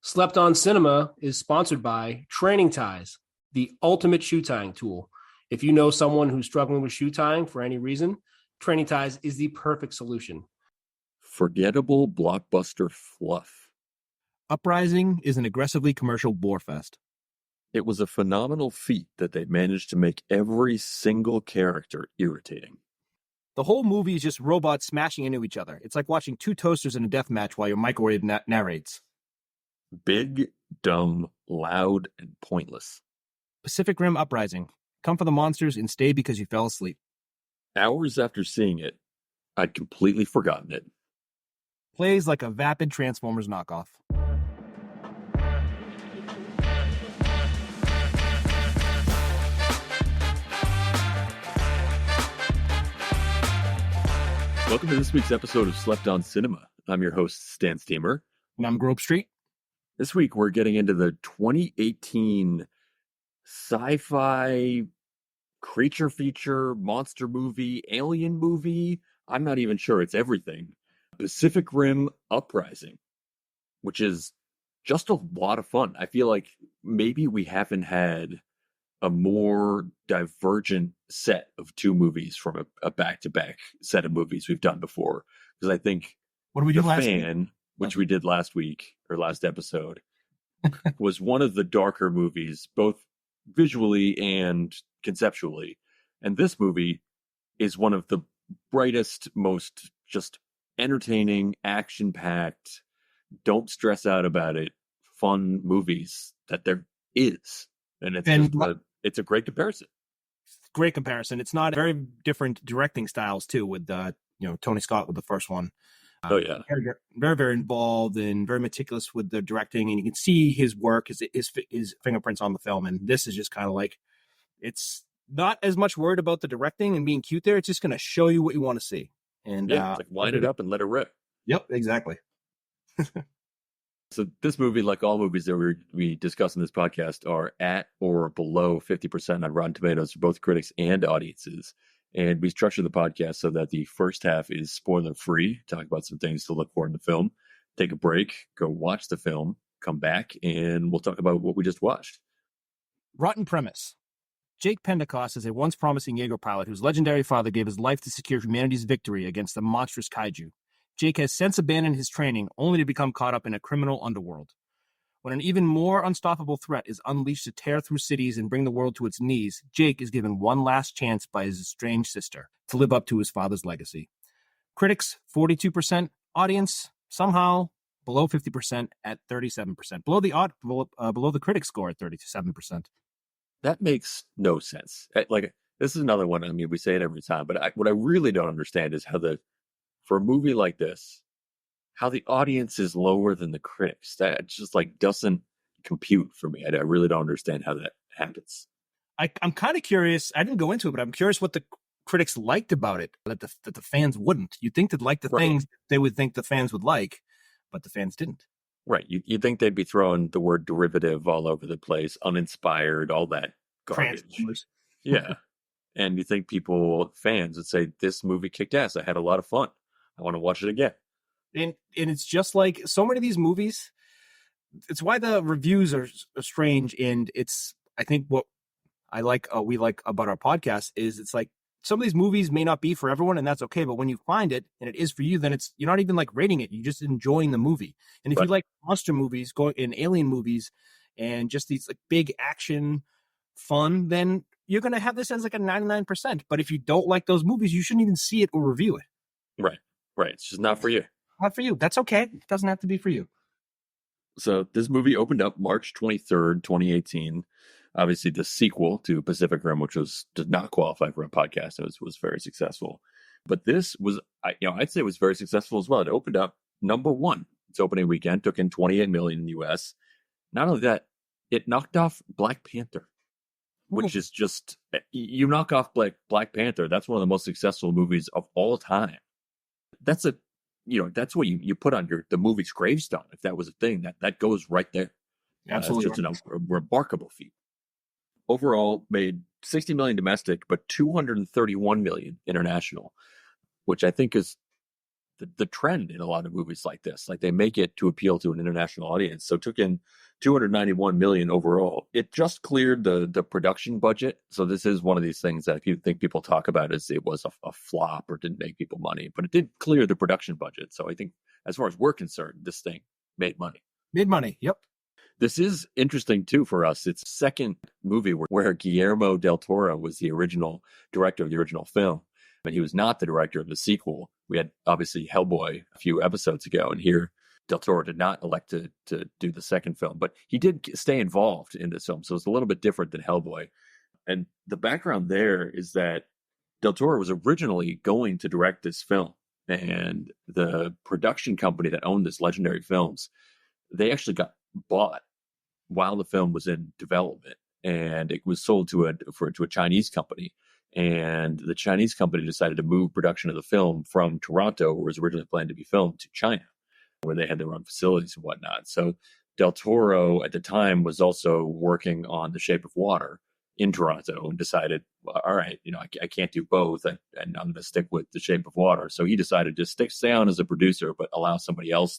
Slept on Cinema is sponsored by Training Ties, the ultimate shoe tying tool. If you know someone who's struggling with shoe tying for any reason, Training Ties is the perfect solution. Forgettable blockbuster fluff. Uprising is an aggressively commercial borefest. It was a phenomenal feat that they managed to make every single character irritating. The whole movie is just robots smashing into each other. It's like watching two toasters in a death match while your microwave narrates. Big, dumb, loud, and pointless. Pacific Rim Uprising. Come for the monsters and stay because you fell asleep. Hours after seeing it, I'd completely forgotten it. Plays like a vapid Transformers knockoff. Welcome to this week's episode of Slept on Cinema. I'm your host, Stan Steamer. And I'm Grove Street. This week, we're getting into the 2018 sci-fi creature feature, monster movie, alien movie. I'm not even sure. It's everything. Pacific Rim Uprising, which is just a lot of fun. I feel like maybe we haven't had a more divergent set of two movies from a back-to-back set of movies we've done before. Because I think what did we do last Fan, week? Which we did last week, or last episode, was one of the darker movies, both visually and conceptually. And this movie is one of the brightest, most just entertaining, action-packed, don't stress out about it, fun movies that there is. And it's a great comparison. Great comparison. It's not very different directing styles too, with Tony Scott with the first one. Oh yeah, very, very involved and very meticulous with the directing, and you can see his work, his fingerprints on the film. And this is just kind of like, it's not as much worried about the directing and being cute there. It's just going to show you what you want to see. And it's like line it up and let it rip. Yep, exactly. So this movie, like all movies that we discuss in this podcast, are at or below 50% on Rotten Tomatoes for both critics and audiences. And we structure the podcast so that the first half is spoiler-free, talk about some things to look for in the film, take a break, go watch the film, come back, and we'll talk about what we just watched. Rotten premise. Jake Pentecost is a once promising Jaeger pilot whose legendary father gave his life to secure humanity's victory against the monstrous kaiju. Jake has since abandoned his training, only to become caught up in a criminal underworld. When an even more unstoppable threat is unleashed to tear through cities and bring the world to its knees, Jake is given one last chance by his estranged sister to live up to his father's legacy. Critics, 42%. Audience, somehow below 50% at 37%. Below the critic score at 37%. That makes no sense. Like, this is another one. I mean, we say it every time, but what I really don't understand is how for a movie like this, how the audience is lower than the critics. That just doesn't compute for me. I really don't understand how that happens. I'm kind of curious. I didn't go into it, but I'm curious what the critics liked about it that the fans wouldn't. You'd think they'd like the things they would think the fans would like, but the fans didn't. Right. You'd think they'd be throwing the word derivative all over the place, uninspired, all that garbage. Yeah. And you think fans would say, this movie kicked ass. I had a lot of fun. I want to watch it again. And it's just like so many of these movies, it's why the reviews are strange. And it's, I think what we like about our podcast is it's like some of these movies may not be for everyone, and that's okay. But when you find it and it is for you, then you're not even like rating it. You're just enjoying the movie. And if you like monster movies, alien movies, and just these like big action fun, then you're going to have this as like a 99%. But if you don't like those movies, you shouldn't even see it or review it. Right. It's just not for you. Not for you. That's okay. It doesn't have to be for you. So this movie opened up March 23rd, 2018. Obviously, the sequel to Pacific Rim, which did not qualify for a podcast, was very successful. But this was, I'd say it was very successful as well. It opened up number one. Its opening weekend took in $28 million in the U.S. Not only that, it knocked off Black Panther, which is just, you knock off Black Panther. That's one of the most successful movies of all time. That's that's what you put on the movie's gravestone. If that was a thing, that goes right there. Absolutely. It's just a remarkable feat. Overall, made $60 million domestic, but $231 million international, which I think is the trend in a lot of movies like this. Like they make it to appeal to an international audience. So it took in 291 million overall. It just cleared the production budget. So this is one of these things that you think people talk about as it was a flop or didn't make people money, but it did clear the production budget. So I think as far as we're concerned, this thing made money. Made money. Yep. This is interesting too for us. It's the second movie where Guillermo del Toro was the original director of the original film, but he was not the director of the sequel. We had obviously Hellboy a few episodes ago, and here del Toro did not elect to do the second film, but he did stay involved in this film. So it's a little bit different than Hellboy. And the background there is that del Toro was originally going to direct this film, and the production company that owned this Legendary Films, they actually got bought while the film was in development, and it was sold to a Chinese company. And the Chinese company decided to move production of the film from Toronto, where it was originally planned to be filmed, to China, where they had their own facilities and whatnot. So del Toro at the time was also working on The Shape of Water in Toronto and decided, well, all right, I can't do both, and I'm going to stick with The Shape of Water. So he decided to stay on as a producer, but allow somebody else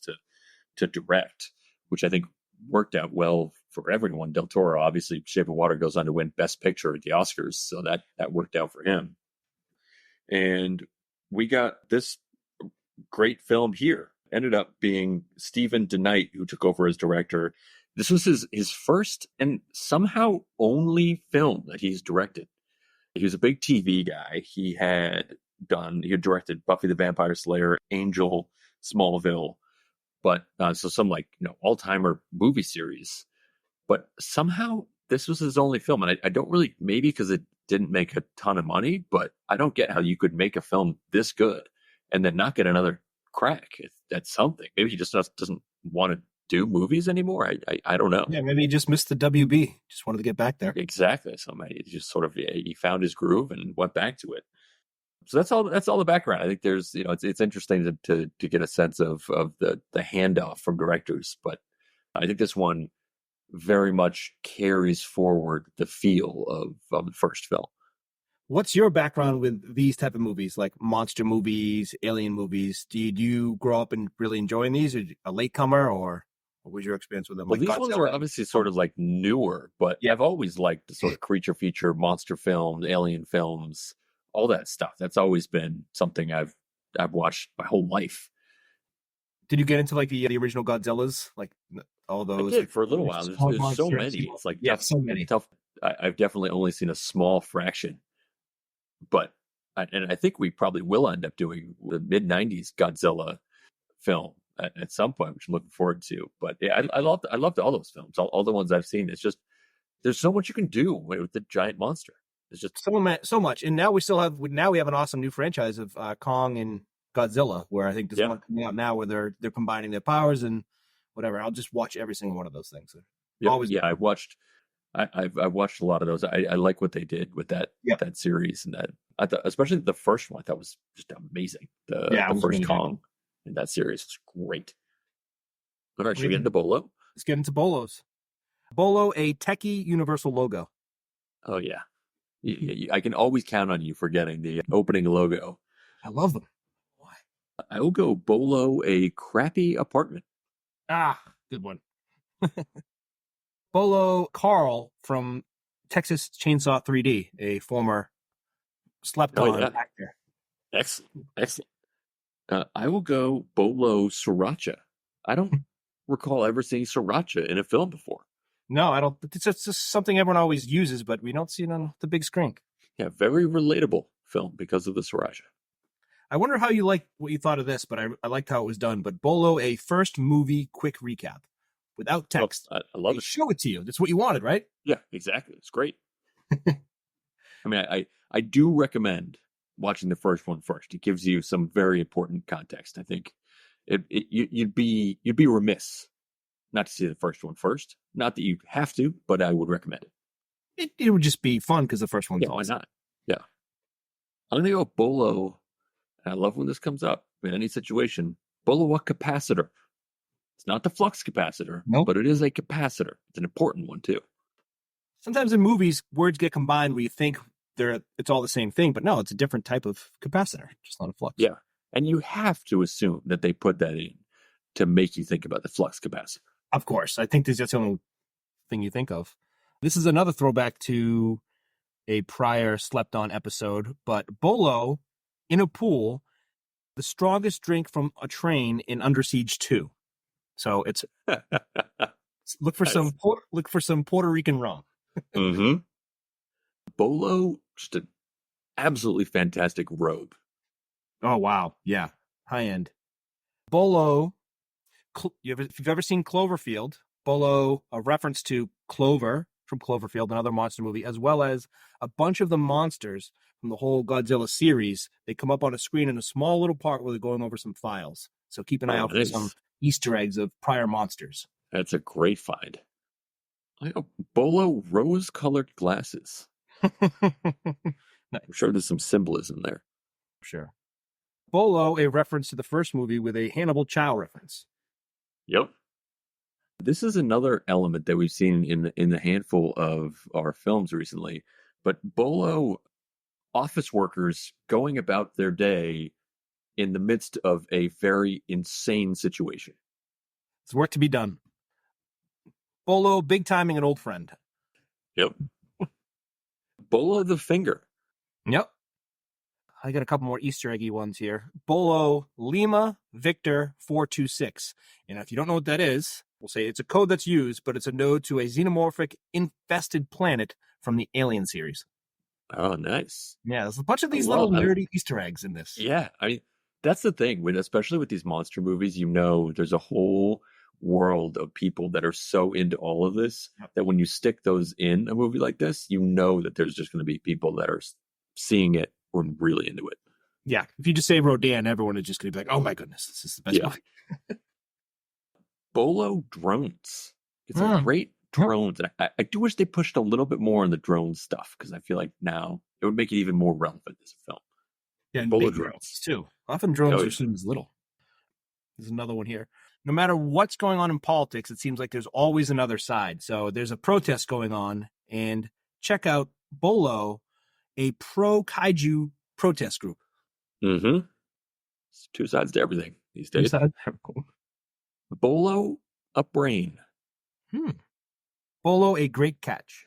to direct, which I think worked out well for everyone. Del Toro, obviously, Shape of Water goes on to win Best Picture at the Oscars, so that worked out for him. And we got this great film here. Ended up being Stephen DeKnight, who took over as director. This was his first and somehow only film that he's directed. He was a big TV guy. He had directed Buffy the Vampire Slayer, Angel, Smallville, but so some all-timer movie series. But somehow this was his only film. And I don't really, maybe because it didn't make a ton of money, but I don't get how you could make a film this good and then not get another crack at something. Maybe he just doesn't want to do movies anymore. I don't know. Yeah, maybe he just missed the WB. Just wanted to get back there. Exactly. So maybe he just sort of, he found his groove and went back to it. So that's all the background. I think there's, it's interesting to get a sense of the handoff from directors, but I think this one very much carries forward the feel of the first film. What's your background with these type of movies, like monster movies, alien movies? Did you grow up and really enjoying these, or a latecomer, or what was your experience with them? Well, these ones are obviously sort of like newer, but yeah, I've always liked the sort of creature feature, monster films, alien films, all that stuff. That's always been something I've watched my whole life. Did you get into like the original Godzillas, like all those? I did for a little while. There's so many. It's like so many. Tough. I've definitely only seen a small fraction, but I think we probably will end up doing the mid-90s Godzilla film at some point, which I'm looking forward to. But yeah, I loved all those films, all the ones I've seen. It's just there's so much you can do with the giant monster. It's just so much, and now we have an awesome new franchise of Kong and Godzilla, where I think there's one coming out now where they're combining their powers and whatever. I'll just watch every single one of those things. I've watched a lot of those. I like what they did with that series, and that I thought, especially the first one, I thought was just amazing. The first Kong in that series was great. All right, should we get into BOLO? Let's get into BOLOs. BOLO, a techie universal logo. Oh yeah. I can always count on you for getting the opening logo. I love them. Why? I will go BOLO, a crappy apartment. Ah, good one. BOLO Carl from Texas Chainsaw 3D, a former slept-on actor. Excellent. I will go BOLO Sriracha. I don't recall ever seeing Sriracha in a film before. No, I don't. It's just something everyone always uses, but we don't see it on the big screen. Yeah, very relatable film because of the Sriracha. I wonder how what you thought of this, but I liked how it was done. But BOLO, a first movie quick recap without text. I love it. Show it to you. That's what you wanted, right? Yeah, exactly. It's great. I mean, I do recommend watching the first one first. It gives you some very important context. I think you'd be remiss not to see the first one first. Not that you have to, but I would recommend it. It would just be fun because the first one's why not? Yeah. I'm going to go BOLO. And I love when this comes up in any situation. BOLO a capacitor. It's not the flux capacitor, but it is a capacitor. It's an important one too. Sometimes in movies, words get combined where you think it's all the same thing, but no, it's a different type of capacitor, just not a flux. Yeah. And you have to assume that they put that in to make you think about the flux capacitor. Of course. I think that's the only thing you think of. This is another throwback to a prior slept on episode, but BOLO in a pool, the strongest drink from a train in Under Siege 2. So it's look for some Puerto Rican rum. Mm-hmm. BOLO, just an absolutely fantastic robe. Oh wow, yeah, high end. BOLO. If you've ever seen Cloverfield, BOLO, a reference to Clover from Cloverfield, another monster movie, as well as a bunch of the monsters from the whole Godzilla series. They come up on a screen in a small little part where they're going over some files. So keep an eye out for some Easter eggs of prior monsters. That's a great find. I know BOLO rose-colored glasses. I'm sure there's some symbolism there. Sure. BOLO, a reference to the first movie with a Hannibal Chow reference. Yep. This is another element that we've seen in the handful of our films recently. But BOLO, office workers going about their day in the midst of a very insane situation. There's work to be done. BOLO, big timing, an old friend. Yep. BOLO the finger. Yep. I got a couple more Easter eggy ones here. BOLO Lima Victor 426. And if you don't know what that is, we'll say it's a code that's used, but it's a node to a xenomorphic infested planet from the Alien series. Oh, nice. Yeah, there's a bunch of these little nerdy Easter eggs in this. Yeah, I mean, that's the thing, especially with these monster movies, there's a whole world of people that are so into all of this that when you stick those in a movie like this, that there's just going to be people that are seeing it or really into it. Yeah, if you just say Rodan, everyone is just going to be like, oh my goodness, this is the best movie. BOLO drones. It's a great drones. And I do wish they pushed a little bit more on the drone stuff because I feel like now it would make it even more relevant as a film. Yeah, and BOLO big drones too. Often drones are seen as little. There's another one here. No matter what's going on in politics, it seems like there's always another side. So there's a protest going on, and check out BOLO, a pro-kaiju protest group. Mm-hmm. It's two sides to everything these days. BOLO, a brain. BOLO, a great catch.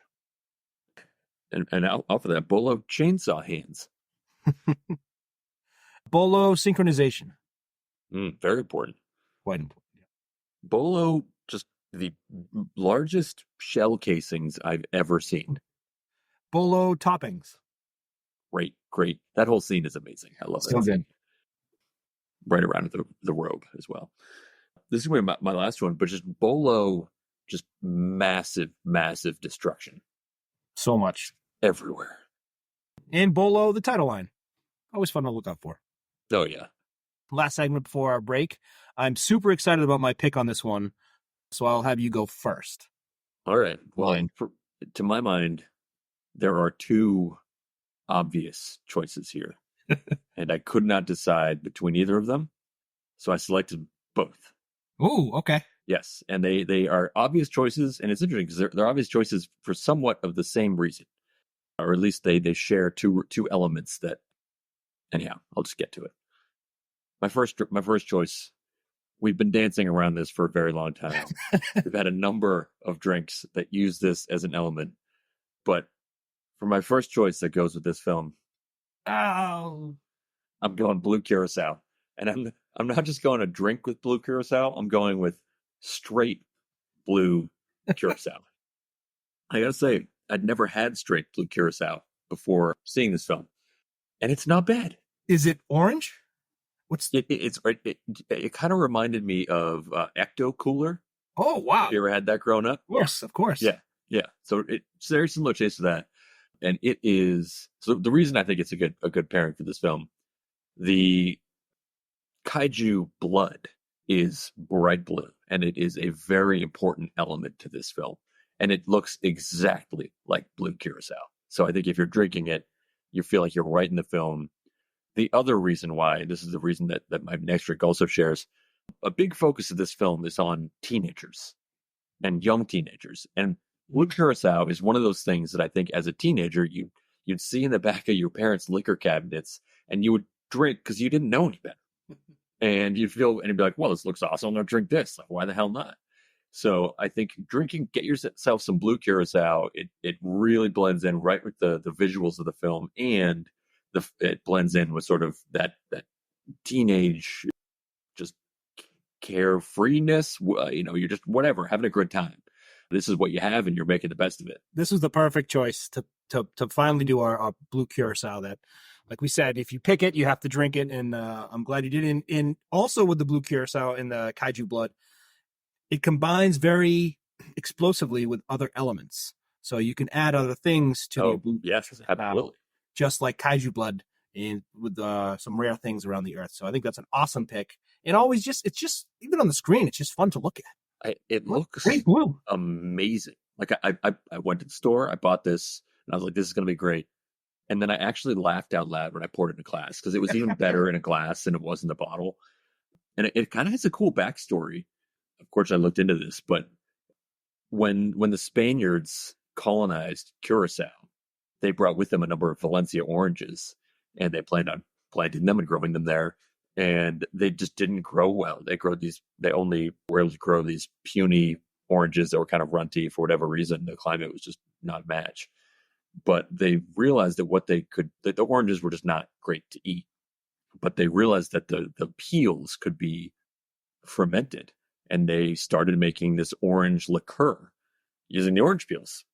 And off of that, BOLO, chainsaw hands. BOLO, synchronization. Very important. Quite important. BOLO, just the largest shell casings I've ever seen. BOLO, toppings. Great. That whole scene is amazing. I love So that. good. Right around the robe as well. This is going to be my last one, but just BOLO, just massive destruction. So much. Everywhere. And BOLO, the title line. Always fun to look out for. Oh, yeah. Last segment before our break. I'm super excited about my pick on this one, so I'll have you go first. All right. Well, to my mind, there are two obvious choices here, and I could not decide between either of them, so I selected both. Ooh, okay. Yes, and they are obvious choices, and it's interesting because they're obvious choices for somewhat of the same reason, or at least they share two elements that. Anyhow, I'll just get to it. My first choice. We've been dancing around this for a very long time. We've had a number of drinks that use this as an element, but for my first choice that goes with this film, I'm going blue curacao, and I'm not just going to drink with blue curacao. I'm going with straight blue curacao. I gotta say, I'd never had straight blue curacao before seeing this film, and it's not bad. Is it orange? It kind of reminded me of Ecto Cooler. Oh wow! You ever had that growing up? Yes, of course. Yeah. So it's very similar taste to that, and it is. So the reason I think it's a good pairing for this film, the kaiju blood is bright blue, and it is a very important element to this film, and it looks exactly like blue curacao. So I think if you're drinking it, you feel like you're right in the film. The other reason why, this is the reason that my next drink also shares, a big focus of this film is on teenagers and young teenagers. And blue curacao is one of those things that I think as a teenager, you'd see in the back of your parents' liquor cabinets and you would drink because you didn't know any better. And you'd be like, well, this looks awesome. I'm going to drink this. Like, why the hell not? So I think get yourself some blue curacao. It really blends in right with the visuals of the film, and it blends in with sort of that teenage just carefreeness. You're just whatever, having a good time. This is what you have, and you're making the best of it. This was the perfect choice to finally do our blue curacao. That, like we said, if you pick it, you have to drink it, and I'm glad you did. And also with the blue curacao and the kaiju blood, it combines very explosively with other elements. So you can add other things to the blue yes, absolutely. Just like kaiju blood and with some rare things around the earth. So I think that's an awesome pick. And it's just even on the screen, it's just fun to look at. It looks great blue. Amazing. Like I went to the store, I bought this, and I was like, this is going to be great. And then I actually laughed out loud when I poured it in a glass because it was even better in a glass than it was in the bottle. And it kind of has a cool backstory. Of course, I looked into this, but when the Spaniards colonized Curacao, they brought with them a number of Valencia oranges, and they planned on planting them and growing them there. And they just didn't grow well. They only were able to grow these puny oranges that were kind of runty for whatever reason. The climate was just not a match. But they realized that the oranges were just not great to eat. But they realized that the peels could be fermented. And they started making this orange liqueur using the orange peels.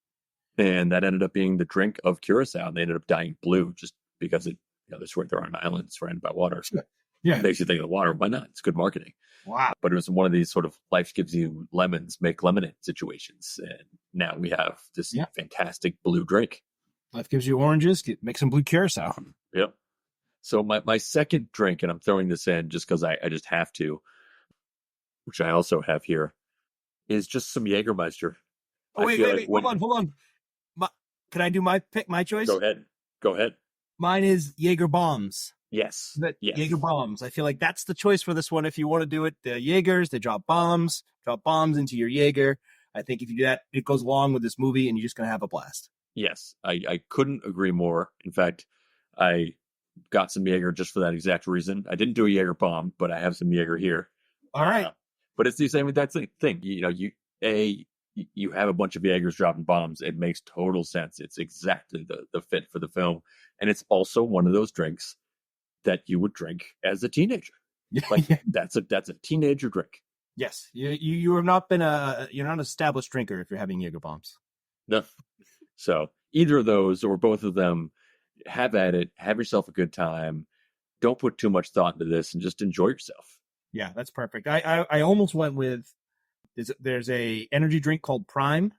And that ended up being the drink of Curacao. And they ended up dying blue just because they're on an island surrounded by water. Yeah. It makes you think of the water. Why not? It's good marketing. Wow. But it was one of these sort of life gives you lemons, make lemonade situations. And now we have this fantastic blue drink. Life gives you oranges, make some blue curacao. Yep. So my second drink, and I'm throwing this in just because I just have to, which I also have here, is just some Jägermeister. Oh, wait. Hold on. Can I do my pick, my choice? Go ahead. Mine is Jaeger bombs. Yes. Jaeger bombs. I feel like that's the choice for this one. If you want to do it, the Jaegers, they drop bombs into your Jaeger. I think if you do that, it goes along with this movie and you're just going to have a blast. Yes. I couldn't agree more. In fact, I got some Jaeger just for that exact reason. I didn't do a Jaeger bomb, but I have some Jaeger here. All right. But it's the same with that thing. You have a bunch of Jaegers dropping bombs. It makes total sense. It's exactly the fit for the film. And it's also one of those drinks that you would drink as a teenager. Like that's a teenager drink. Yes. You have not been you're not an established drinker if you're having Jaeger bombs. No. So either of those or both of them, have at it, have yourself a good time. Don't put too much thought into this and just enjoy yourself. Yeah, that's perfect. I almost went with there's a energy drink called Prime,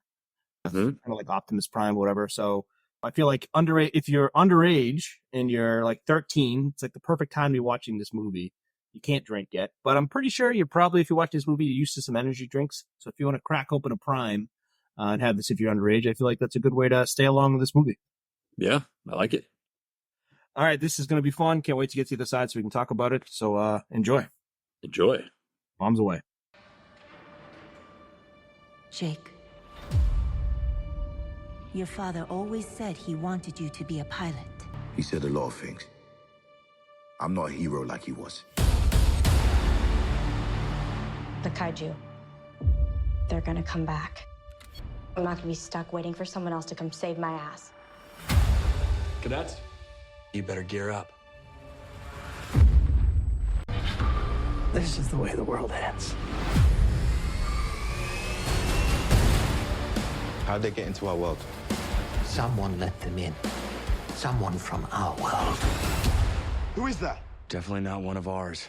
kind of like Optimus Prime, whatever. So I feel like if you're underage and you're like 13, it's like the perfect time to be watching this movie. You can't drink yet, but I'm pretty sure you're probably, if you watch this movie, you're used to some energy drinks. So if you want to crack open a Prime and have this if you're underage, I feel like that's a good way to stay along with this movie. Yeah, I like it. All right, this is going to be fun. Can't wait to get to the other side so we can talk about it. So enjoy. Enjoy. Bombs away. Jake, your father always said he wanted you to be a pilot. He said a lot of things. I'm not a hero like he was. The kaiju. They're gonna come back. I'm not gonna be stuck waiting for someone else to come save my ass. Cadets, you better gear up. This is the way the world ends. How'd they get into our world? Someone let them in. Someone from our world. Who is that? Definitely not one of ours.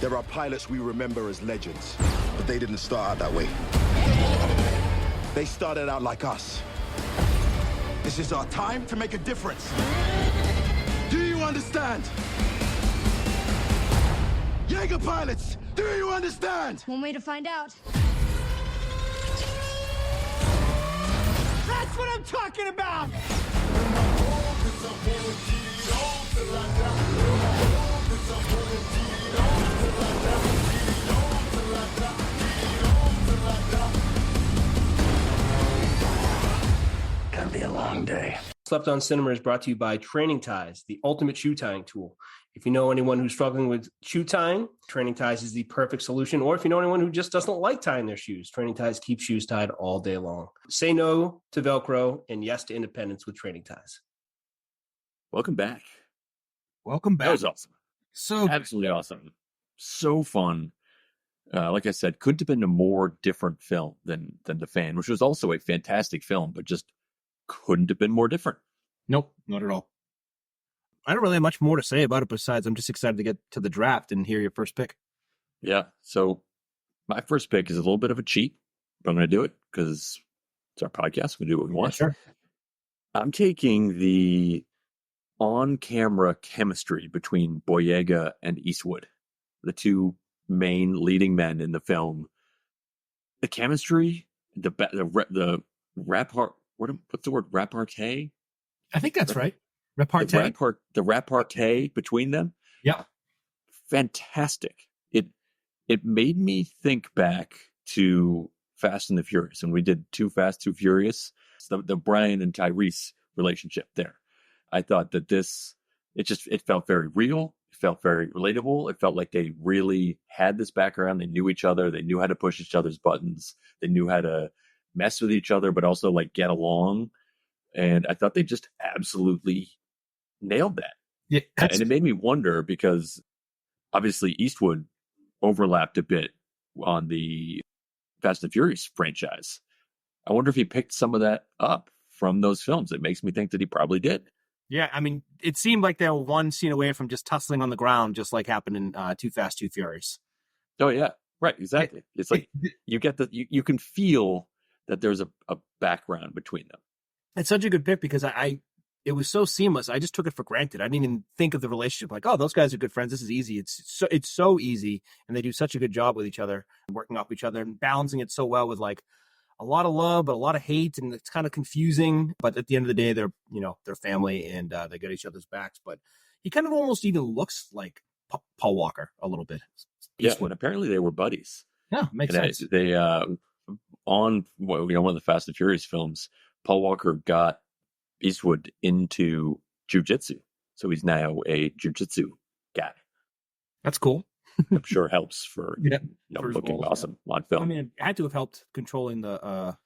There are pilots we remember as legends, but they didn't start out that way. They started out like us. This is our time to make a difference. Do you understand? Jaeger pilots, do you understand? One way to find out. That's what I'm talking about! Gonna be a long day. Slept on Cinema is brought to you by Training Ties, the ultimate shoe tying tool. If you know anyone who's struggling with shoe tying, Training Ties is the perfect solution. Or if you know anyone who just doesn't like tying their shoes, Training Ties keeps shoes tied all day long. Say no to Velcro and yes to independence with Training Ties. Welcome back. Welcome back. That was awesome. So Absolutely awesome. So fun. Like I said, couldn't have been a more different film than The Fan, which was also a fantastic film, but just couldn't have been more different. Nope, not at all. I don't really have much more to say about it besides I'm just excited to get to the draft and hear your first pick. Yeah. So my first pick is a little bit of a cheat, but I'm going to do it because it's our podcast. We do what we want. Yeah, sure. I'm taking the on-camera chemistry between Boyega and Eastwood, the two main leading men in the film. The chemistry, the rapport. What's the word? Repartee? I think that's right. Repartee. The repartee between them. Yeah. Fantastic. It made me think back to Fast and the Furious, and we did Too Fast, Too Furious. The Brian and Tyrese relationship there. I thought that it felt very real. It felt very relatable. It felt like they really had this background. They knew each other. They knew how to push each other's buttons. They knew how to mess with each other, but also like get along. And I thought they just absolutely nailed that. Yeah, and it made me wonder because obviously Eastwood overlapped a bit on the Fast and Furious franchise. I wonder if he picked some of that up from those films. It makes me think that he probably did. Yeah, I mean, it seemed like they were one scene away from just tussling on the ground, just like happened in Too Fast, Too Furious. Oh, yeah. Right, exactly. It's like you get you can feel that there's a background between them. It's such a good pick because it was so seamless. I just took it for granted. I didn't even think of the relationship like, oh, those guys are good friends. This is easy. It's so easy, and they do such a good job with each other, working off each other and balancing it so well with like a lot of love, but a lot of hate, and it's kind of confusing. But at the end of the day, they're family and they got each other's backs. But he kind of almost even looks like Paul Walker a little bit. Yeah, and apparently they were buddies. Yeah, makes sense. They on one of the Fast and Furious films, Paul Walker got Eastwood into jiu-jitsu. So he's now a jiu-jitsu guy. That's cool. I'm sure helps for looking roles, awesome on film. I mean, it had to have helped controlling the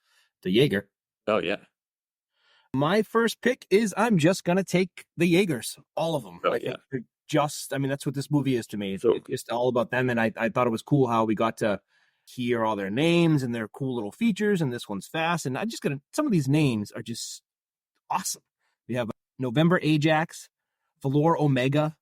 Jaeger. Oh, yeah. My first pick is I'm just going to take the Jaegers, all of them. Oh, yeah. That's what this movie is to me. So, it's just all about them. And I thought it was cool how we got to hear all their names and their cool little features. And this one's fast. And some of these names are just awesome. We have November Ajax, Valor Omega,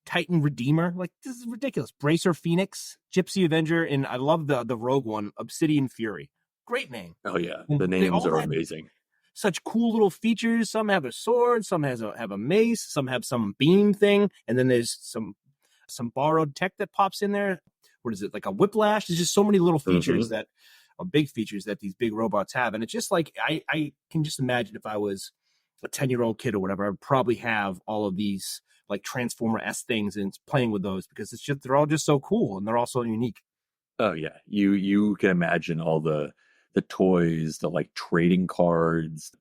Titan Redeemer. Like, this is ridiculous. Bracer Phoenix, Gypsy Avenger, and I love the rogue one, Obsidian Fury. Great name. Oh, yeah. The names are amazing. Such cool little features. Some have a sword, some have a mace, some have some beam thing, and then there's some borrowed tech that pops in there. What is it, like a whiplash? There's just so many little features that are big features that these big robots have. And it's just like, I can just imagine if I was a 10-year-old kid or whatever, I would probably have all of these like Transformer-esque things and playing with those because they're all just so cool and they're all so unique. Oh, yeah. You can imagine all the toys, the like trading cards,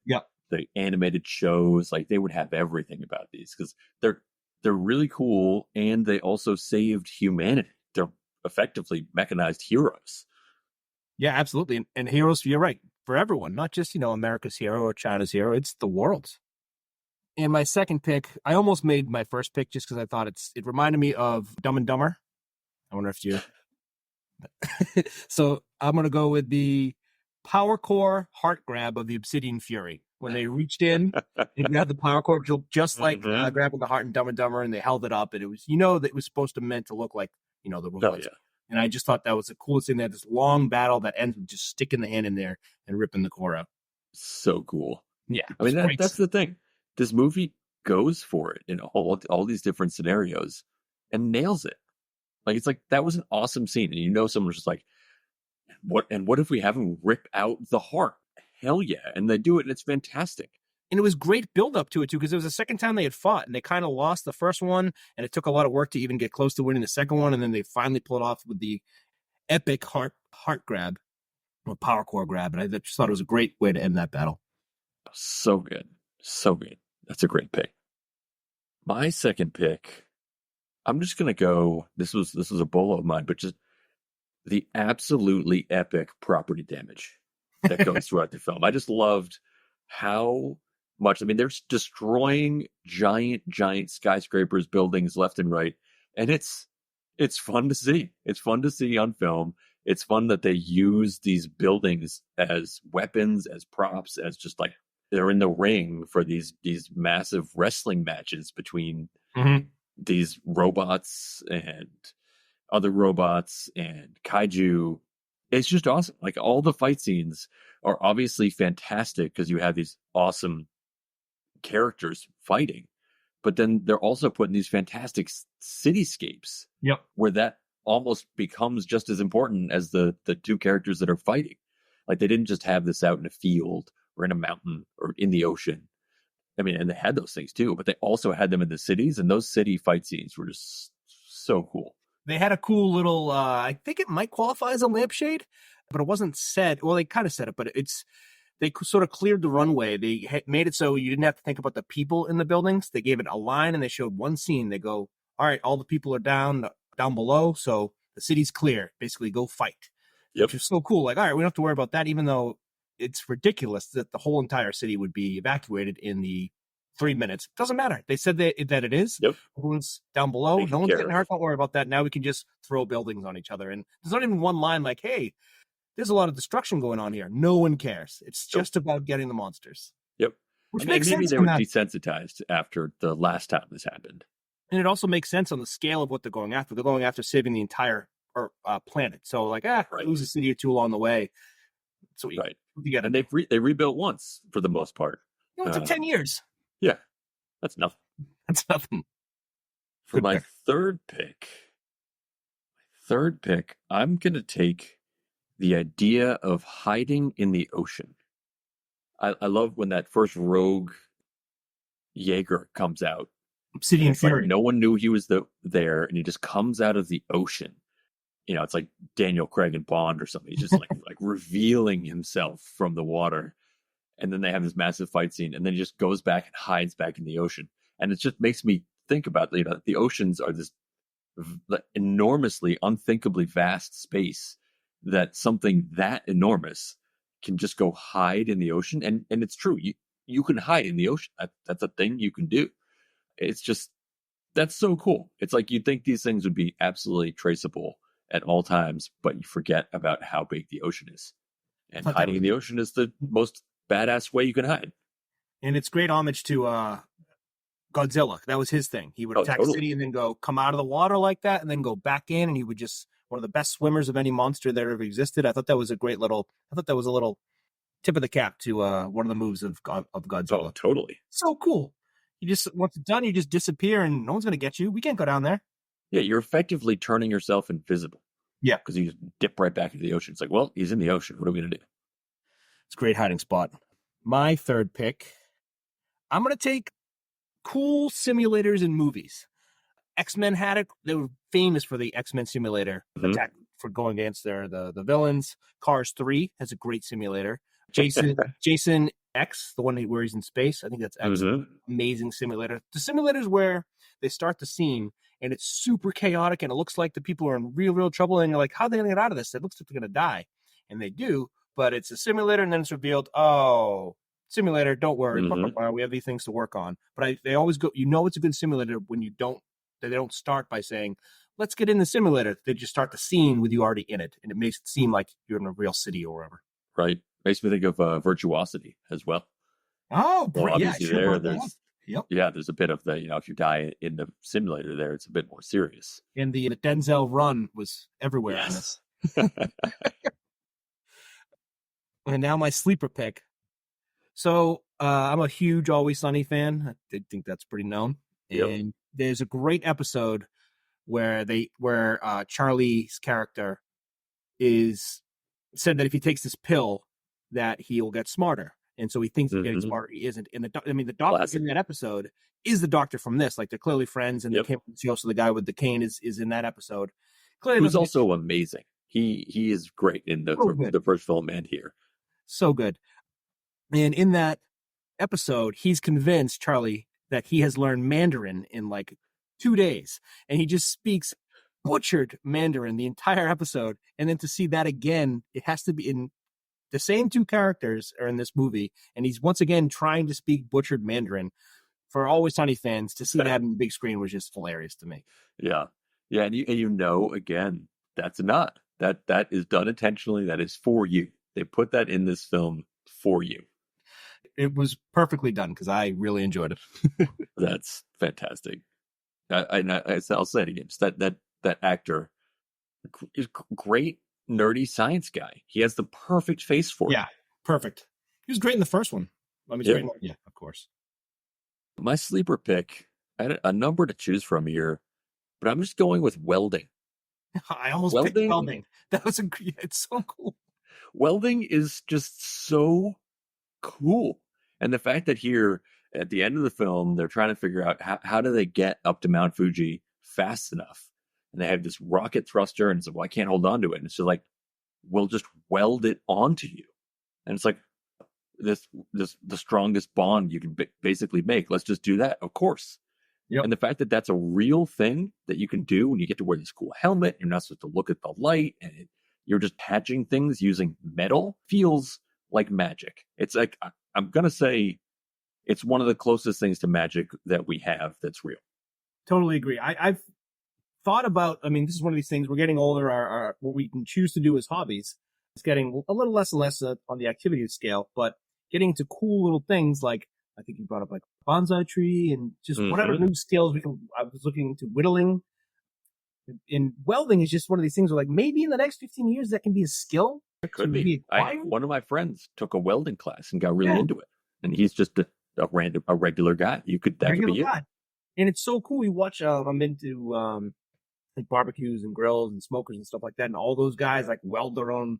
the animated shows. Like they would have everything about these because they're really cool and they also saved humanity. They're effectively mechanized heroes. Yeah, absolutely. And heroes, you're right, for everyone, not just, America's hero or China's hero. It's the world's. And my second pick, I almost made my first pick just because I thought it reminded me of Dumb and Dumber. I wonder if you... So I'm going to go with the power core heart grab of the Obsidian Fury. When they reached in and grabbed the power core, just like grabbing the heart in Dumb and Dumber, and they held it up, and it was, that it was supposed to meant to look like, the robots. Oh, yeah. And I just thought that was the coolest thing. They had this long battle that ends with just sticking the hand in there and ripping the core out. So cool. Yeah. I mean, that's the thing. This movie goes for it in all these different scenarios and nails it. Like, it's like, that was an awesome scene. And someone's just like, what if we have him rip out the heart? Hell yeah. And they do it and it's fantastic. And it was great build up to it too, because it was the second time they had fought and they kind of lost the first one. And it took a lot of work to even get close to winning the second one. And then they finally pulled off with the epic heart grab or power core grab. And I just thought it was a great way to end that battle. So good. So good. That's a great pick. My second pick, I'm just gonna go. This was a bolo of mine, but just the absolutely epic property damage that goes throughout the film. I just loved how much. I mean, they're destroying giant skyscrapers, buildings left and right, and it's fun to see. It's fun to see on film. It's fun that they use these buildings as weapons, as props, as just like they're in the ring for these massive wrestling matches between these robots and other robots and kaiju. It's just awesome. Like, all the fight scenes are obviously fantastic because you have these awesome characters fighting, but then they're also putting these fantastic cityscapes. Yep. Where that almost becomes just as important as the two characters that are fighting. Like, they didn't just have this out in a field or in a mountain or in the ocean. I mean, and they had those things too, but they also had them in the cities, and those city fight scenes were just so cool. They had a cool little, I think it might qualify as a lampshade, but it wasn't set. Well, they kind of said it, but they sort of cleared the runway. They made it so you didn't have to think about the people in the buildings. They gave it a line, and they showed one scene. They go, all right, all the people are down below, so the city's clear. Basically, go fight. Yep. Which is so cool. Like, all right, we don't have to worry about that, even though it's ridiculous that the whole entire city would be evacuated in the 3 minutes. Doesn't matter. They said that it is. Yep. Everyone's down below. Taken No one's care getting of. hurt. Don't worry about that. Now we can just throw buildings on each other. And there's not even one line like, hey, there's a lot of destruction going on here. No one cares. It's just about getting the monsters. Yep. Which And makes maybe sense they on were that. desensitized after the last time this happened. And it also makes sense on the scale of what they're going after. They're going after saving the entire planet. So, like, Right. lose a city or two along the way. So you get And it. they rebuilt once for the most part. It took 10 years. Yeah, that's nothing. That's nothing. For Good my pick. third pick, I'm going to take the idea of hiding in the ocean. I love when that first rogue Jaeger comes out. Obsidian It's like Fury. no one knew he was there, and he just comes out of the ocean. You know, it's like Daniel Craig and Bond or something. He's just like revealing himself from the water. And then they have this massive fight scene, and then he just goes back and hides back in the ocean. And it just makes me think about, the oceans are this enormously, unthinkably vast space that something that enormous can just go hide in the ocean. And it's true. You can hide in the ocean. That's a thing you can do. It's just, that's so cool. It's like you'd think these things would be absolutely traceable at all times, but you forget about how big the ocean is. And hiding in the ocean is the most badass way you can hide. And it's great homage to Godzilla. That was his thing. He would attack a city and then come out of the water like that and then go back in, and he would just, one of the best swimmers of any monster that ever existed. I thought that was a little tip of the cap to one of the moves of Godzilla. Oh, totally. So cool. You just, once it's done, you just disappear and no one's going to get you. We can't go down there. Yeah, you're effectively turning yourself invisible. Yeah. Because you just dip right back into the ocean. It's like, well, he's in the ocean. What are we going to do? It's a great hiding spot. My third pick, I'm going to take cool simulators in movies. X-Men had it. They were famous for the X-Men simulator attack for going against the villains. Cars 3 has a great simulator. Jason X, the one where he's in space. I think that's X. Amazing simulator. The simulators where they start the scene and it's super chaotic and it looks like the people are in real trouble and you're like, how are they going to get out of this? It looks like they're going to die. And they do, but it's a simulator and then it's revealed, oh, simulator, don't worry. We have these things to work on. But they always go, it's a good simulator when they don't start by saying, let's get in the simulator. They just start the scene with you already in it. And it makes it seem like you're in a real city or wherever. Right. Makes me think of Virtuosity as well. Oh, well, obviously there's a bit of the, if you die in the simulator there, it's a bit more serious. And the Denzel run was everywhere on this. And now my sleeper pick. So I'm a huge Always Sunny fan. I think that's pretty known. Yep. And there's a great episode where Charlie's character is said that if he takes this pill, that he'll get smarter. And so he thinks he's getting smarter. He isn't. And the doctor in that episode is the doctor from this. Like, they're clearly friends, and they came from the show. So the guy with the cane is in that episode. Clearly, who's also amazing. He is great in the first film and here. So good. And in that, episode, he's convinced Charlie that he has learned Mandarin in like 2 days, and he just speaks butchered Mandarin the entire episode. And then to see that again, it has to be in the same two characters are in this movie, and he's once again trying to speak butchered Mandarin. For Always Sunny fans, to see that in the big screen was just hilarious to me. Yeah. Yeah. And you know, again, that's not. That is done intentionally. That is for you. They put that in this film for you. It was perfectly done because I really enjoyed it. That's fantastic. I'll say it again. Just that actor is great, nerdy science guy. He has the perfect face for it. Yeah, perfect. He was great in the first one. I mean, yeah, of course. My sleeper pick, I had a number to choose from here, but I'm just going with welding. I almost picked welding. That was it's so cool. Welding is just so cool. And the fact that here at the end of the film, they're trying to figure out how do they get up to Mount Fuji fast enough. And they have this rocket thruster, and it's like, well, I can't hold on to it. And it's just like, we'll just weld it onto you. And it's like, the strongest bond you can basically make. Let's just do that. Of course. Yep. And the fact that that's a real thing that you can do when you get to wear this cool helmet, you're not supposed to look at the light, and you're just patching things using metal, feels like magic. It's like, I'm going to say it's one of the closest things to magic that we have that's real. Totally agree. I've thought about, I mean, this is one of these things, we're getting older, our what we can choose to do as hobbies is getting a little less and less on the activity scale, but getting into cool little things like, I think you brought up like bonsai tree and just whatever new skills I was looking into whittling. And welding is just one of these things where like maybe in the next 15 years that can be a skill. It could be. One of my friends took a welding class and got really into it. And he's just a regular guy. That could be it. And it's so cool. You watch, I'm into like barbecues and grills and smokers and stuff like that. And all those guys like weld their own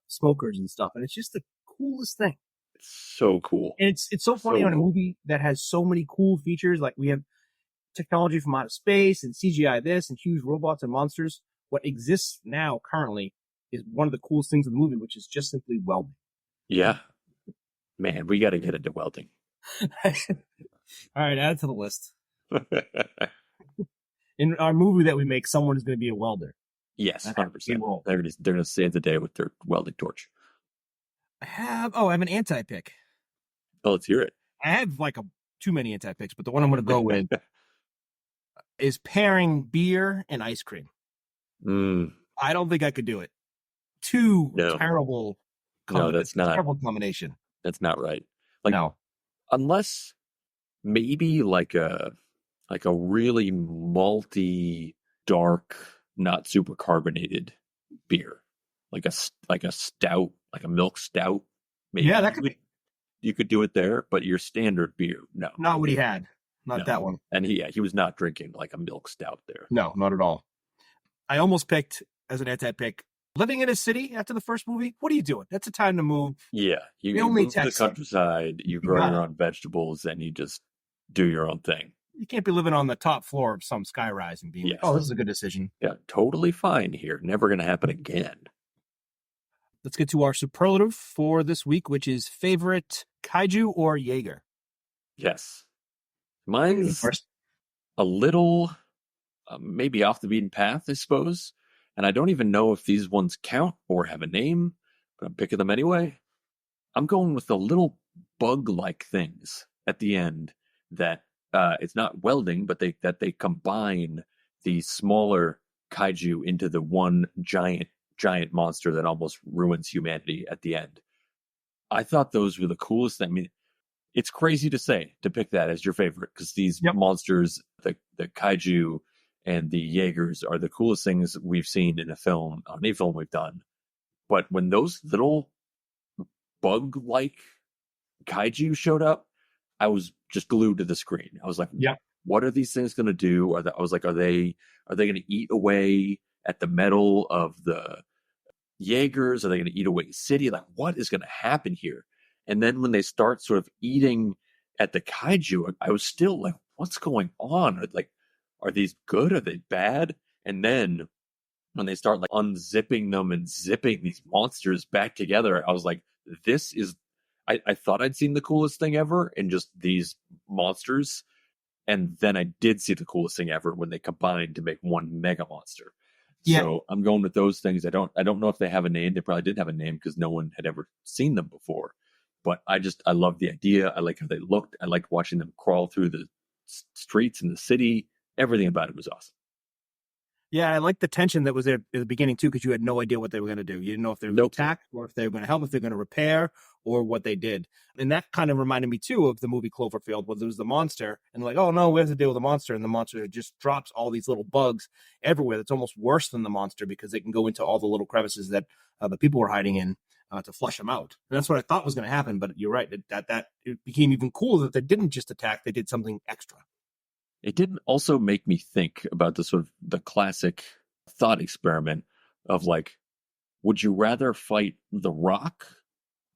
smokers and stuff. And it's just the coolest thing. It's so cool. And it's so funny on a movie that has so many cool features. Like we have technology from outer space and CGI this and huge robots and monsters. What exists now currently is one of the coolest things in the movie, which is just simply welding. Yeah. Man, we got to get into welding. All right, add it to the list. In our movie that we make, someone is going to be a welder. Yes, 100%. They're going to save the day with their welding torch. I have an anti-pick. Oh, let's hear it. I have like too many anti-picks, but the one I'm going to go with is pairing beer and ice cream. I don't think I could do it. Terrible. No, that's not. Terrible combination. That's not right. Like, no. Unless maybe like a really malty, dark, not super carbonated beer, like a stout, like a milk stout. Maybe. Yeah, that could be. You could do it there, but your standard beer, no. Not what he had. Not that one. And he was not drinking like a milk stout there. No, not at all. I almost picked as an anti-pick living in a city after the first movie. What are you doing? That's a time to move. Yeah, you move to the countryside. You grow your own vegetables, and you just do your own thing. You can't be living on the top floor of some skyrise and being like, oh, this is a good decision. Yeah, totally fine here. Never going to happen again. Let's get to our superlative for this week, which is favorite kaiju or Jaeger. Yes. Mine's a little maybe off the beaten path, I suppose. And I don't even know if these ones count or have a name, but I'm picking them anyway. I'm going with the little bug-like things at the end that it's not welding, but they combine the smaller kaiju into the one giant monster that almost ruins humanity at the end. I thought those were the coolest thing. I mean, it's crazy to pick that as your favorite because these monsters, the kaiju and the Jaegers are the coolest things we've seen in a film, on any film we've done. But when those little bug-like kaiju showed up, I was just glued to the screen. I was like, what are these things going to do? I was like, are they going to eat away at the metal of the Jaegers? Are they going to eat away city? Like, what is going to happen here? And then when they start sort of eating at the kaiju, I was still like, what's going on? Like, are these good? Are they bad? And then when they start like unzipping them and zipping these monsters back together, I was like, I thought I'd seen the coolest thing ever in just these monsters. And then I did see the coolest thing ever when they combined to make one mega monster. Yeah. So I'm going with those things. I don't know if they have a name. They probably didn't have a name because no one had ever seen them before. But I love the idea. I like how they looked. I liked watching them crawl through the streets in the city. Everything about it was awesome. Yeah, I like the tension that was there at the beginning too, because you had no idea what they were going to do. You didn't know if they were going to attack or if they were going to help, if they're going to repair, or what they did. And that kind of reminded me too of the movie Cloverfield, where there was the monster, and like, oh no, we have to deal with the monster, and the monster just drops all these little bugs everywhere. That's almost worse than the monster because they can go into all the little crevices that the people were hiding in to flush them out. And that's what I thought was going to happen. But you're right, that it became even cooler that they didn't just attack; they did something extra. It didn't also make me think about the sort of the classic thought experiment of like, would you rather fight The Rock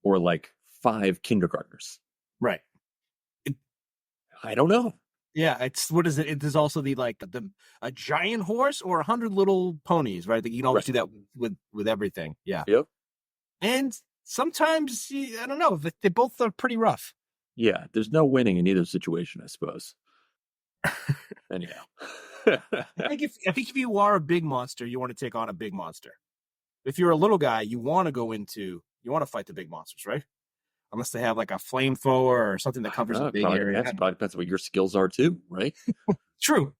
or like 5 kindergartners? Right. I don't know. Yeah, it's what is it? There's also a giant horse or 100 little ponies, right? You can always do that with everything. Yeah. Yep. And sometimes I don't know. They both are pretty rough. Yeah, there's no winning in either situation, I suppose. Anyhow. I think if you are a big monster, you want to take on a big monster. If you're a little guy, you want to fight the big monsters, right? Unless they have like a flamethrower or something that covers a big area. It probably depends what your skills are too, right? True.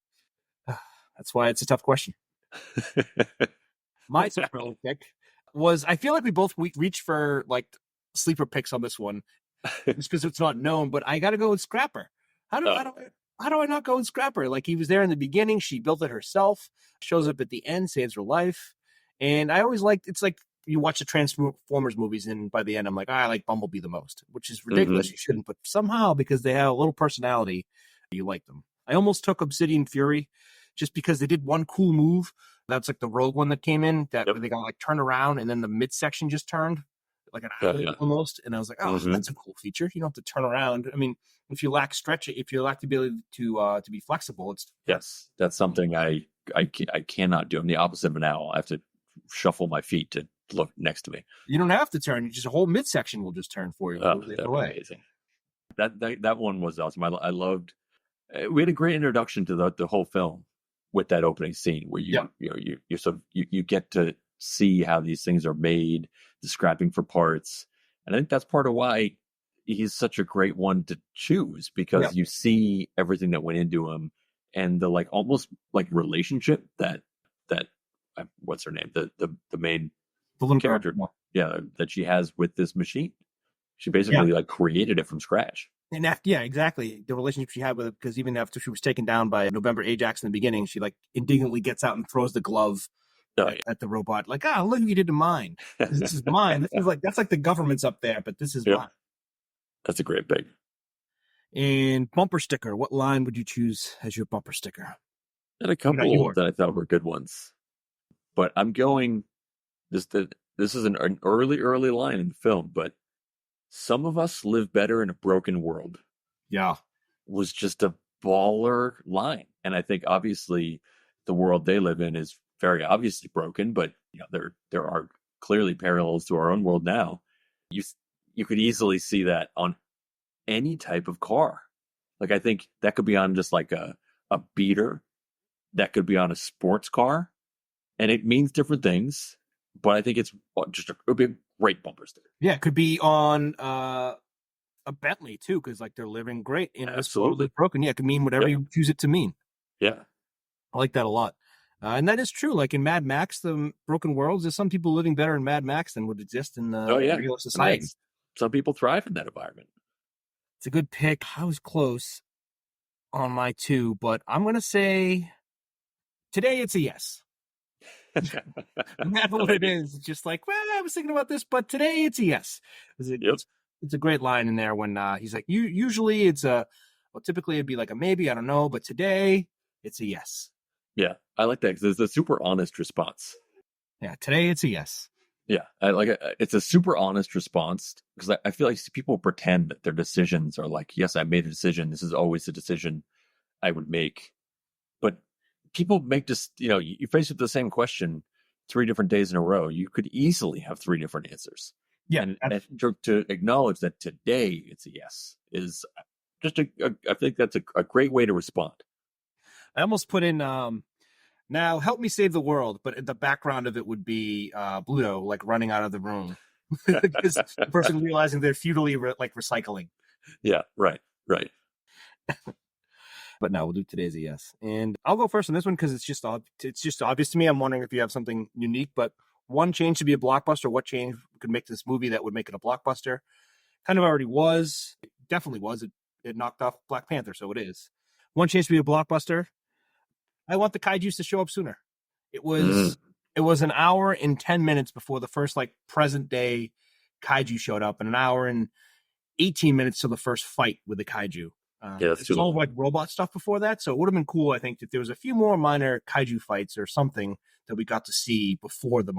That's why it's a tough question. My super pick was, I feel like we reached for like sleeper picks on this one just because it's not known, but I got to go with Scrapper. How do I not go with Scrapper? Like, he was there in the beginning. She built it herself, shows up at the end, saves her life. And I always liked, it's like you watch the Transformers movies and by the end, I'm like, I like Bumblebee the most, which is ridiculous. Mm-hmm. You shouldn't, but somehow because they have a little personality, you like them. I almost took Obsidian Fury just because they did one cool move. That's like the rogue one that came in that they got like turned around and then the midsection just turned like an island almost. And I was like, oh, that's a cool feature. You don't have to turn around. I mean, if you lack if you lack the ability to be flexible, yes, that's something I cannot do. I'm the opposite of an owl. I have to shuffle my feet to look next to me. You don't have to turn. You just a whole midsection will just turn for you. That's amazing. That one was awesome. I loved. We had a great introduction to the whole film with that opening scene where you get to see how these things are made, the scrapping for parts, and I think that's part of why he's such a great one to choose, because you see everything that went into him and the like almost like relationship that what's her name, the main character that she has with this machine. She basically like created it from scratch. And exactly. The relationship she had with it, because even after she was taken down by November Ajax in the beginning, she like indignantly gets out and throws the glove at the robot. Like, look what you did to mine. This is mine. This is like, that's like the government's up there, but this is mine. That's a great pick. And bumper sticker. What line would you choose as your bumper sticker? And a couple that I thought were good ones. But I'm going, this is an early line in the film, but some of us live better in a broken world. Yeah. Was just a baller line. And I think obviously the world they live in is very obviously broken, but there are clearly parallels to our own world now. You could easily see that on any type of car. Like, I think that could be on just like a beater, that could be on a sports car, and it means different things, but I think it would be a great bumper sticker. Yeah, it could be on a Bentley too, because like they're living great in this world that's broken. Yeah, it could mean whatever you choose it to mean. Yeah, I like that a lot. And that is true. Like in Mad Max, the broken worlds, there's some people living better in Mad Max than would exist in regular society. Some people thrive in that environment. It's a good pick. I was close on my 2, but I'm going to say today it's a yes. No matter what it is, it's just like, well, I was thinking about this, but today it's a yes. It's a great line in there when he's like, usually typically it'd be like a maybe, I don't know, but today it's a yes. Yeah, I like that because it's a super honest response. Yeah, today it's a yes. Yeah, I like it. It's a super honest response, because I feel like people pretend that their decisions are like, yes, I made a decision. This is always a decision I would make. But people make just, you face with the same question 3 different days in a row. You could easily have 3 different answers. Yeah. And to acknowledge that today it's a yes is just I think that's a great way to respond. I almost put in now help me save the world, but in the background of it would be Bluto like running out of the room. Because the person realizing they're futilely recycling. Yeah, right. But no, we'll do today as a yes. And I'll go first on this one because it's just obvious to me. I'm wondering if you have something unique, but one change to be a blockbuster. What change could make this movie that would make it a blockbuster? Kind of already was. It definitely was. It knocked off Black Panther, so it is. One change to be a blockbuster. I want the kaijus to show up sooner. It was an hour and 10 minutes before the first like present day kaiju showed up, and an hour and 18 minutes till the first fight with the kaiju. It's all like robot stuff before that, so it would have been cool, I think, if there was a few more minor kaiju fights or something that we got to see before the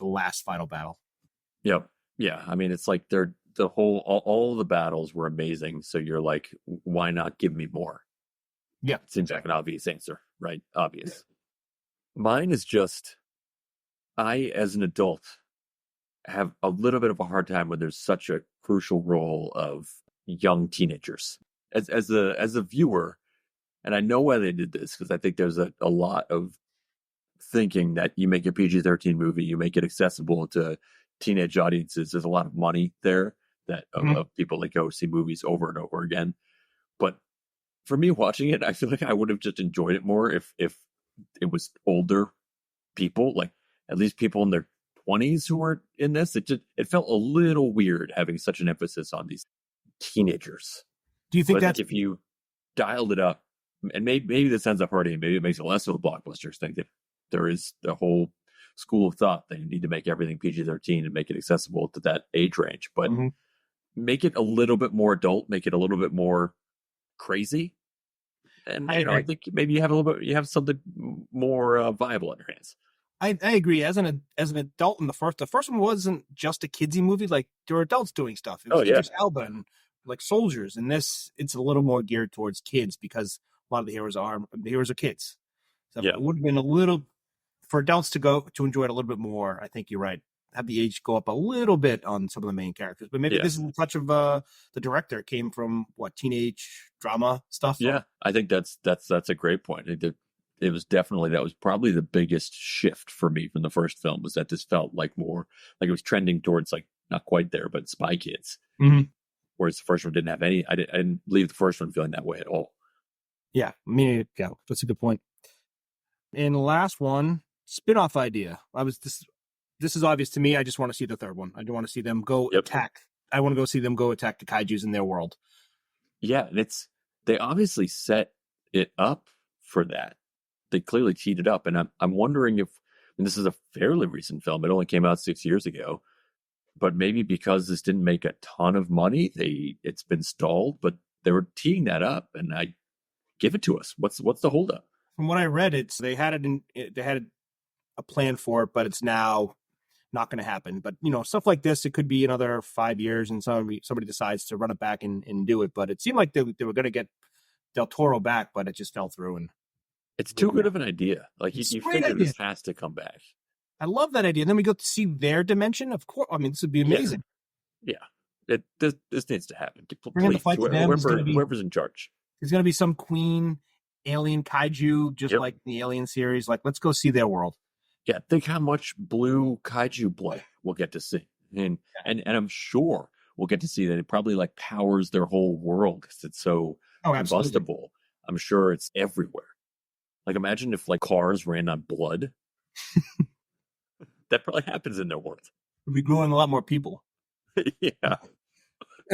last final battle. Yep. Yeah. I mean, it's like all the battles were amazing. So you're like, why not give me more? Yeah. It seems like an obvious answer, right? Obvious. Yeah. Mine is just, I, as an adult, have a little bit of a hard time when there's such a crucial role of young teenagers. As a viewer, and I know why they did this, because I think there's a lot of thinking that you make a PG-13 movie, you make it accessible to teenage audiences. There's a lot of money there of people that go see movies over and over again. But for me watching it, I feel like I would have just enjoyed it more if it was older people, like at least people in their 20s who were in this. It felt a little weird having such an emphasis on these teenagers. Do you think that if you dialed it up, and maybe this ends up hurting, maybe it makes it less of a blockbuster thing, that there is a whole school of thought that you need to make everything PG-13 and make it accessible to that age range, but make it a little bit more adult, make it a little bit more crazy, and I think maybe you have something more viable in your hands. I agree. As an adult, in the first one wasn't just a kidsy movie. Like there were adults doing stuff. It was Idris Elba and like soldiers. And this, it's a little more geared towards kids because a lot of the heroes are kids. So it would have been a little for adults to enjoy it a little bit more. I think you're right. Have the age go up a little bit on some of the main characters, but maybe this is a touch of the director came from teenage drama stuff. Yeah, I think that's a great point. It was definitely, that was probably the biggest shift for me from the first film, was that this felt like more like it was trending towards like not quite there, but Spy Kids. Whereas the first one didn't have any. I didn't leave the first one feeling that way at all. Yeah, that's a good point. And the last one, spin-off idea. This is obvious to me. I just want to see the third one. I don't want to see them go attack. I want to go see them go attack the kaijus in their world. Yeah, and they obviously set it up for that. They clearly teed it up, and I'm wondering if, and this is a fairly recent film. It only came out 6 years ago, but maybe because this didn't make a ton of money, it's been stalled. But they were teeing that up, and I give it to us. What's the holdup? From what I read, they had a plan for it, but it's now not going to happen. But stuff like this, it could be another 5 years, and somebody decides to run it back and do it. But it seemed like they were going to get Del Toro back, but it just fell through. And it's too good of an idea. Like you figure this has to come back. I love that idea. And then we go to see their dimension. Of course, I mean, this would be amazing. Yeah. This needs to happen. Bring the fight to them. Whoever's in charge. There's going to be some queen alien kaiju, just like the Alien series. Like, let's go see their world. Yeah, think how much blue kaiju blood we'll get to see, and I'm sure we'll get to see that it probably like powers their whole world because it's so combustible. I'm sure it's everywhere. Like, imagine if like cars ran on blood. That probably happens in their world. We'll be growing a lot more people. Yeah.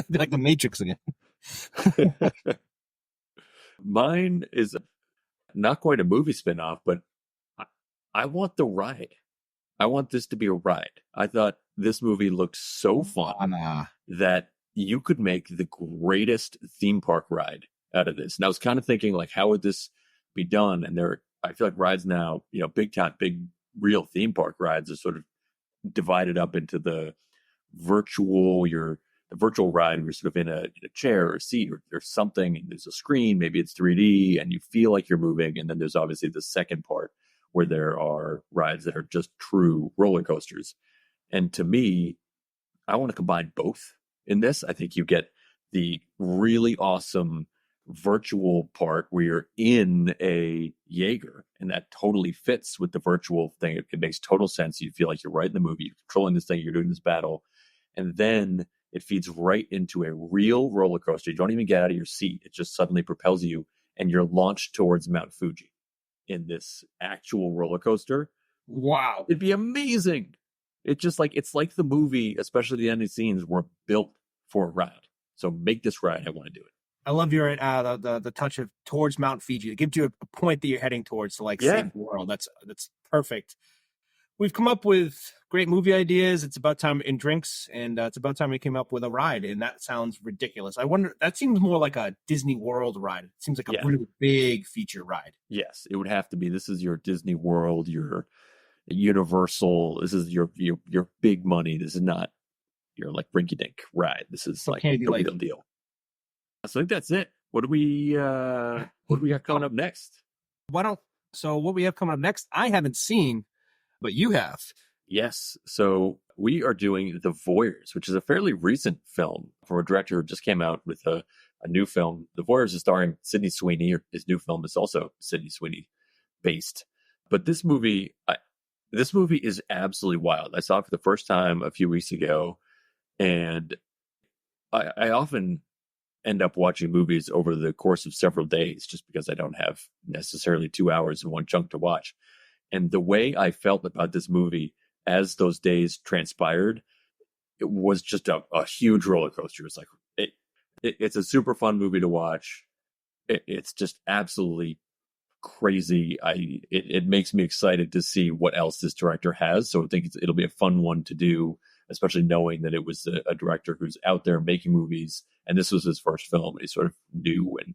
Like the Matrix again. Mine is not quite a movie spinoff, but I want the ride. I want this to be a ride. I thought this movie looked so fun that you could make the greatest theme park ride out of this. And I was kind of thinking, like, how would this be done? And I feel like rides now, big real theme park rides are sort of divided up into the virtual ride, and you're sort of in a chair or a seat or something, and there's a screen, maybe it's 3D, and you feel like you're moving. And then there's obviously the second part where there are rides that are just true roller coasters. And to me, I want to combine both in this. I think you get the really awesome virtual part where you're in a Jaeger, and that totally fits with the virtual thing. It makes total sense. You feel like you're right in the movie. You're controlling this thing. You're doing this battle. And then it feeds right into a real roller coaster. You don't even get out of your seat. It just suddenly propels you, and you're launched towards Mount Fuji in this actual roller coaster. Wow. It'd be amazing. It's like the movie, especially the ending scenes, were built for a ride. So make this ride. I want to do it. I love your the touch of towards Mount Fiji. It gives you a point that you're heading towards to save the world. That's perfect. We've come up with great movie ideas. It's about time in drinks, and it's about time we came up with a ride. And that sounds ridiculous. I wonder. That seems more like a Disney World ride. It seems like a really big feature ride. Yes, it would have to be. This is your Disney World, your Universal. This is your big money. This is not your rinky dink ride. This is the real deal. So I think that's it. What do we got coming up next? So what we have coming up next, I haven't seen, but you have. Yes. So we are doing The Voyeurs, which is a fairly recent film from a director who just came out with a new film. The Voyeurs is starring Sydney Sweeney. His new film is also Sydney Sweeney based. But this movie is absolutely wild. I saw it for the first time a few weeks ago, and I often end up watching movies over the course of several days just because I don't have necessarily 2 hours in one chunk to watch. And the way I felt about this movie as those days transpired, it was just a huge roller coaster. It's it's a super fun movie to watch. It's just absolutely crazy. It makes me excited to see what else this director has. So I think it'll be a fun one to do, especially knowing that it was a director who's out there making movies, and this was his first film. He's sort of new and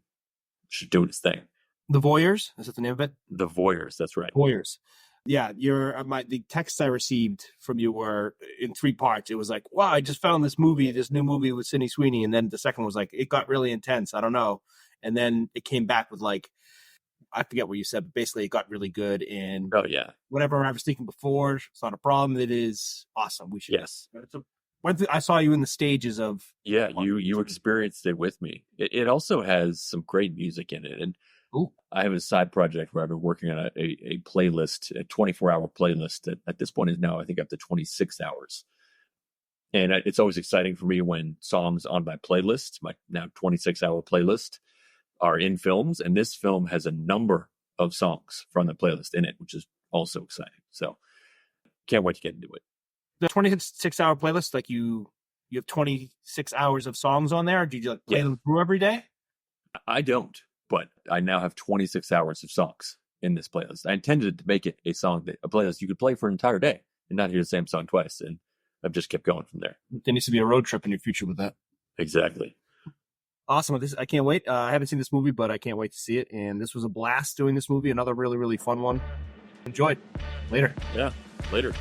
should do his thing. The Voyeurs, is that the name of it? The Voyeurs, that's right. Voyeurs. Yeah, the texts I received from you were in 3 parts. It was like, wow, I just found this new movie with Sydney Sweeney, and then the second was like, it got really intense. I don't know, and then it came back with I forget what you said, but basically it got really good. And whatever I was thinking before, it's not a problem. It is awesome. We should. Yes. I saw you in the stages of. Yeah, you experienced it with me. It also has some great music in it. And I have a side project where I've been working on a playlist, a 24-hour playlist that at this point is now, I think, up to 26 hours. And it's always exciting for me when songs on my playlist, my now 26-hour playlist, are in films, and this film has a number of songs from the playlist in it, which is also exciting. So can't wait to get into it. The 26-hour playlist, you have 26 hours of songs on there, or do you play them through every day? I don't, but I now have 26 hours of songs in this playlist. I intended to make it a playlist you could play for an entire day and not hear the same song twice, and I've just kept going from there. There needs to be a road trip in your future with that. Exactly. Awesome. I can't wait. I haven't seen this movie, but I can't wait to see it. And this was a blast doing this movie. Another really, really fun one. Enjoyed. Later. Yeah, later.